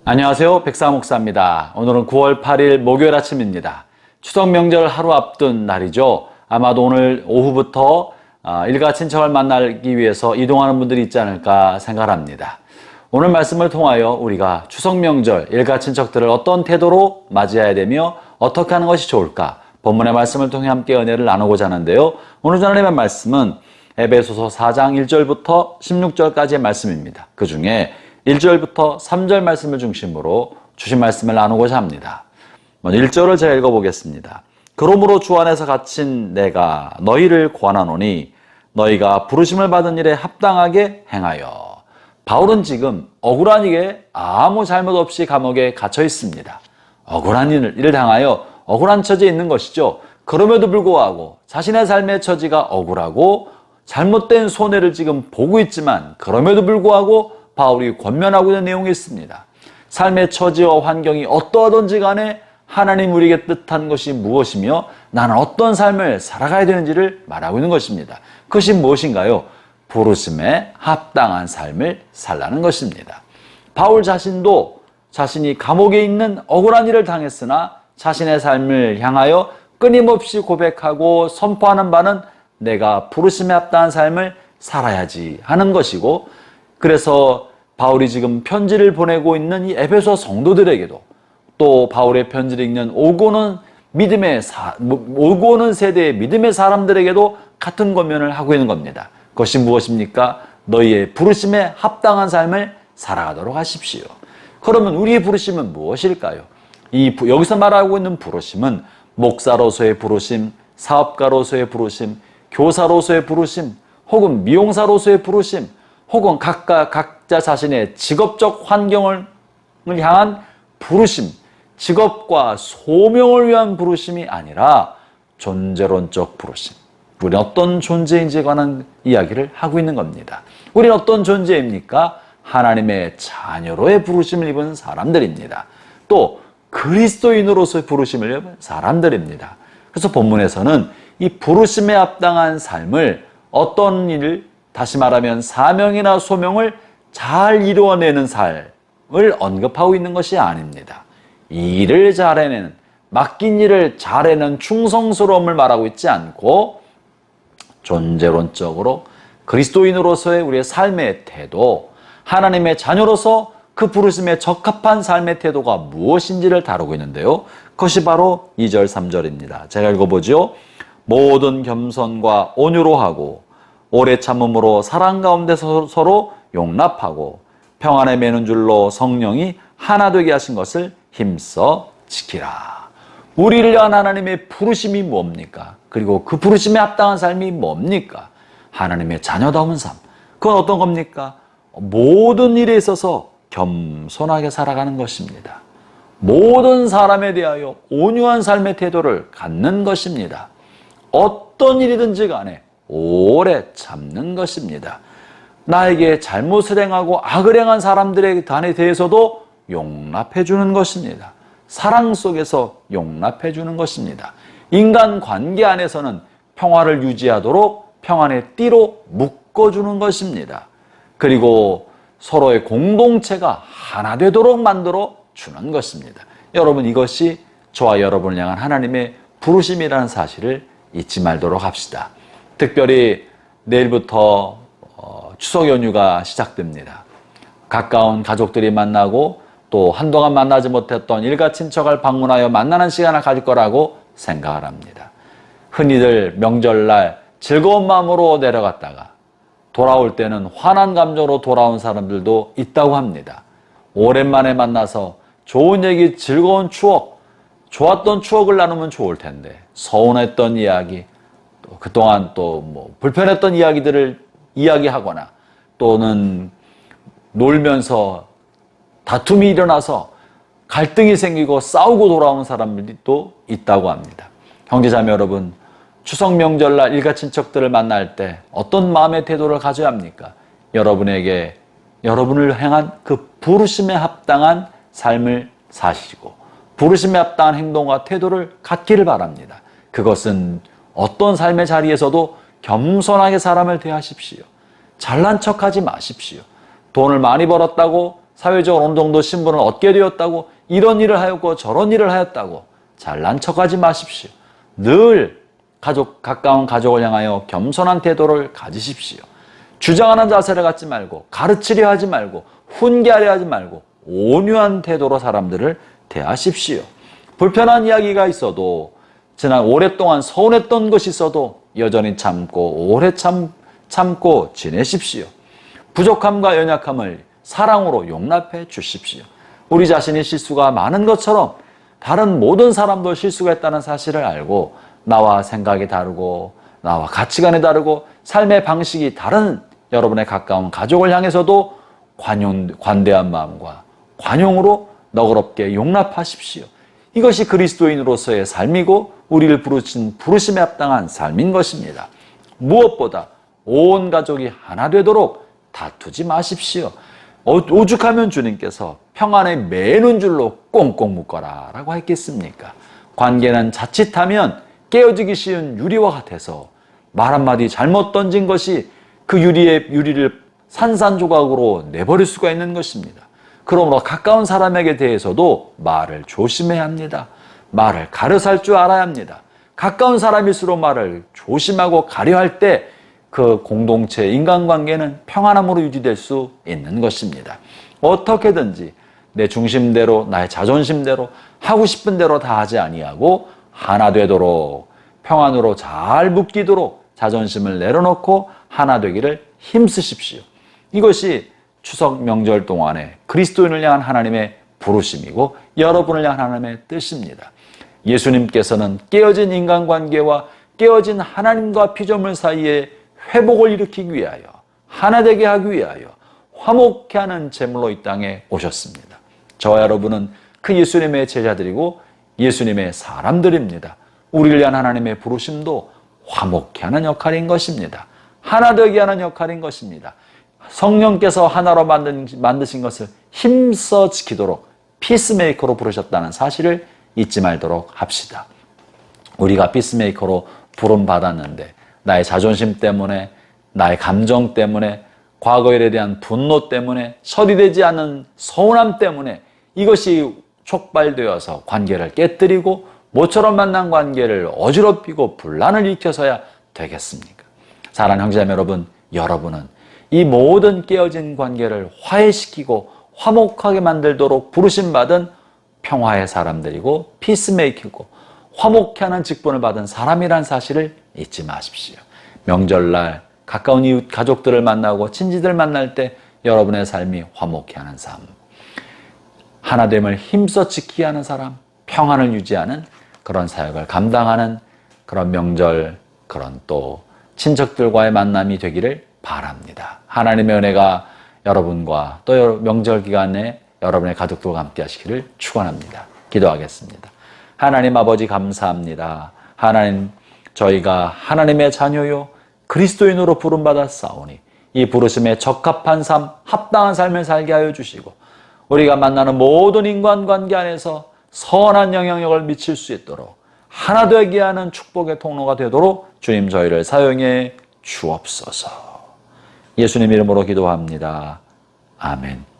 안녕하세요. 백사 목사입니다. 오늘은 9월 8일 목요일 아침입니다. 추석 명절 하루 앞둔 날이죠. 아마도 오늘 오후부터 일가 친척을 만나기 위해서 이동하는 분들이 있지 않을까 생각합니다. 오늘 말씀을 통하여 우리가 추석 명절 일가 친척들을 어떤 태도로 맞이해야 되며 어떻게 하는 것이 좋을까? 본문의 말씀을 통해 함께 은혜를 나누고자 하는데요. 오늘 하나님의 말씀은 에베소서 4장 1절부터 16절까지의 말씀입니다. 그 중에 1절부터 3절 말씀을 중심으로 주신 말씀을 나누고자 합니다. 먼저 1절을 제가 읽어보겠습니다. 그러므로 주 안에서 갇힌 내가 너희를 권하노니 너희가 부르심을 받은 일에 합당하게 행하여. 바울은 지금 억울한 일에 아무 잘못 없이 감옥에 갇혀 있습니다. 억울한 일을 당하여 억울한 처지에 있는 것이죠. 그럼에도 불구하고 자신의 삶의 처지가 억울하고 잘못된 손해를 지금 보고 있지만 그럼에도 불구하고 바울이 권면하고 있는 내용이 있습니다. 삶의 처지와 환경이 어떠하든지 간에 하나님 우리에게 뜻한 것이 무엇이며 나는 어떤 삶을 살아가야 되는지를 말하고 있는 것입니다. 그것이 무엇인가요? 부르심에 합당한 삶을 살라는 것입니다. 바울 자신도 자신이 감옥에 있는 억울한 일을 당했으나 자신의 삶을 향하여 끊임없이 고백하고 선포하는 바는 내가 부르심에 합당한 삶을 살아야지 하는 것이고, 그래서 바울이 지금 편지를 보내고 있는 이 에베소 성도들에게도 또 바울의 편지를 읽는 오고 오는 세대의 믿음의 사람들에게도 같은 권면을 하고 있는 겁니다. 그것이 무엇입니까? 너희의 부르심에 합당한 삶을 살아가도록 하십시오. 그러면 우리의 부르심은 무엇일까요? 여기서 말하고 있는 부르심은 목사로서의 부르심, 사업가로서의 부르심, 교사로서의 부르심, 혹은 미용사로서의 부르심, 혹은 각자 자신의 직업적 환경을 향한 부르심, 직업과 소명을 위한 부르심이 아니라 존재론적 부르심. 우리는 어떤 존재인지에 관한 이야기를 하고 있는 겁니다. 우리는 어떤 존재입니까? 하나님의 자녀로의 부르심을 입은 사람들입니다. 또 그리스도인으로서의 부르심을 입은 사람들입니다. 그래서 본문에서는 이 부르심에 합당한 삶을 어떤 일을, 다시 말하면 사명이나 소명을 잘 이루어내는 삶을 언급하고 있는 것이 아닙니다. 이 일을 잘 해내는, 맡긴 일을 잘 해내는 충성스러움을 말하고 있지 않고 존재론적으로 그리스도인으로서의 우리의 삶의 태도, 하나님의 자녀로서 그 부르심에 적합한 삶의 태도가 무엇인지를 다루고 있는데요. 그것이 바로 2절 3절입니다. 제가 읽어보죠. 모든 겸손과 온유로 하고 오래 참음으로 사랑 가운데서 서로 용납하고 평안에 매는 줄로 성령이 하나 되게 하신 것을 힘써 지키라. 우리를 위한 하나님의 부르심이 뭡니까? 그리고 그 부르심에 합당한 삶이 뭡니까? 하나님의 자녀다운 삶. 그건 어떤 겁니까? 모든 일에 있어서 겸손하게 살아가는 것입니다. 모든 사람에 대하여 온유한 삶의 태도를 갖는 것입니다. 어떤 일이든지 간에 오래 참는 것입니다. 나에게 잘못을 행하고 악을 행한 사람들에 대해서도 용납해 주는 것입니다. 사랑 속에서 용납해 주는 것입니다. 인간 관계 안에서는 평화를 유지하도록 평안의 띠로 묶어주는 것입니다. 그리고 서로의 공동체가 하나 되도록 만들어 주는 것입니다. 여러분, 이것이 저와 여러분을 향한 하나님의 부르심이라는 사실을 잊지 말도록 합시다. 특별히 내일부터 추석 연휴가 시작됩니다. 가까운 가족들이 만나고 또 한동안 만나지 못했던 일가 친척을 방문하여 만나는 시간을 가질 거라고 생각을 합니다. 흔히들 명절날 즐거운 마음으로 내려갔다가 돌아올 때는 화난 감정으로 돌아온 사람들도 있다고 합니다. 오랜만에 만나서 좋은 얘기, 즐거운 추억, 좋았던 추억을 나누면 좋을 텐데 서운했던 이야기, 또 그동안 또 불편했던 이야기들을 이야기하거나 또는 놀면서 다툼이 일어나서 갈등이 생기고 싸우고 돌아오는 사람들이 또 있다고 합니다. 형제자매 여러분, 추석 명절날 일가 친척들을 만날 때 어떤 마음의 태도를 가져야 합니까? 여러분을 향한 그 부르심에 합당한 삶을 사시고 부르심에 합당한 행동과 태도를 갖기를 바랍니다. 그것은 어떤 삶의 자리에서도 겸손하게 사람을 대하십시오. 잘난 척하지 마십시오. 돈을 많이 벌었다고 사회적으로 어느 정도 신분을 얻게 되었다고 이런 일을 하였고 저런 일을 하였다고 잘난 척하지 마십시오. 늘 가까운 가족을 향하여 겸손한 태도를 가지십시오. 주장하는 자세를 갖지 말고 가르치려 하지 말고 훈계하려 하지 말고 온유한 태도로 사람들을 대하십시오. 불편한 이야기가 있어도 지난 오랫동안 서운했던 것이 있어도 여전히 참고 오래 참고 지내십시오. 부족함과 연약함을 사랑으로 용납해 주십시오. 우리 자신이 실수가 많은 것처럼 다른 모든 사람도 실수가 있다는 사실을 알고 나와 생각이 다르고 나와 가치관이 다르고 삶의 방식이 다른 여러분의 가까운 가족을 향해서도 관대한 마음과 관용으로 너그럽게 용납하십시오. 이것이 그리스도인으로서의 삶이고 우리를 부르신 부르심에 합당한 삶인 것입니다. 무엇보다 온 가족이 하나 되도록 다투지 마십시오. 오죽하면 주님께서 평안에 매는 줄로 꽁꽁 묶어라 라고 했겠습니까? 관계는 자칫하면 깨어지기 쉬운 유리와 같아서 말 한마디 잘못 던진 것이 그 유리를 산산조각으로 내버릴 수가 있는 것입니다. 그러므로 가까운 사람에게 대해서도 말을 조심해야 합니다. 말을 가려살 줄 알아야 합니다. 가까운 사람일수록 말을 조심하고 가려할 때 그 공동체 인간관계는 평안함으로 유지될 수 있는 것입니다. 어떻게든지 내 중심대로 나의 자존심대로 하고 싶은 대로 다 하지 아니하고 하나 되도록 평안으로 잘 묶이도록 자존심을 내려놓고 하나 되기를 힘쓰십시오. 이것이 추석 명절 동안에 그리스도인을 향한 하나님의 부르심이고 여러분을 향한 하나님의 뜻입니다. 예수님께서는 깨어진 인간관계와 깨어진 하나님과 피조물 사이에 회복을 일으키기 위하여 하나 되게 하기 위하여 화목케 하는 제물로 이 땅에 오셨습니다. 저와 여러분은 그 예수님의 제자들이고 예수님의 사람들입니다. 우리를 위한 하나님의 부르심도 화목케 하는 역할인 것입니다. 하나 되게 하는 역할인 것입니다. 성령께서 하나로 만드신 것을 힘써 지키도록 피스메이커로 부르셨다는 사실을 잊지 말도록 합시다. 우리가 피스메이커로 부름받았는데 나의 자존심 때문에 나의 감정 때문에 과거 일에 대한 분노 때문에 처리되지 않은 서운함 때문에 이것이 촉발되어서 관계를 깨뜨리고 모처럼 만난 관계를 어지럽히고 분란을 일으켜서야 되겠습니까? 사랑하는 형제자매 여러분, 여러분은 이 모든 깨어진 관계를 화해시키고 화목하게 만들도록 부르심받은 평화의 사람들이고 피스메이커고 화목케 하는 직분을 받은 사람이란 사실을 잊지 마십시오. 명절날 가까운 이웃 가족들을 만나고 친지들 만날 때 여러분의 삶이 화목케 하는 삶, 하나됨을 힘써 지키게 하는 사람, 평안을 유지하는 그런 사역을 감당하는 그런 명절, 그런 또 친척들과의 만남이 되기를 바랍니다. 하나님의 은혜가 여러분과 또 명절 기간에 여러분의 가족들과 함께 하시기를 축원합니다. 기도하겠습니다. 하나님 아버지 감사합니다. 하나님, 저희가 하나님의 자녀요 그리스도인으로 부름받았사오니 이 부르심에 적합한 삶, 합당한 삶을 살게 하여 주시고 우리가 만나는 모든 인간관계 안에서 선한 영향력을 미칠 수 있도록 하나 되게 하는 축복의 통로가 되도록 주님 저희를 사용해 주옵소서. 예수님 이름으로 기도합니다. 아멘.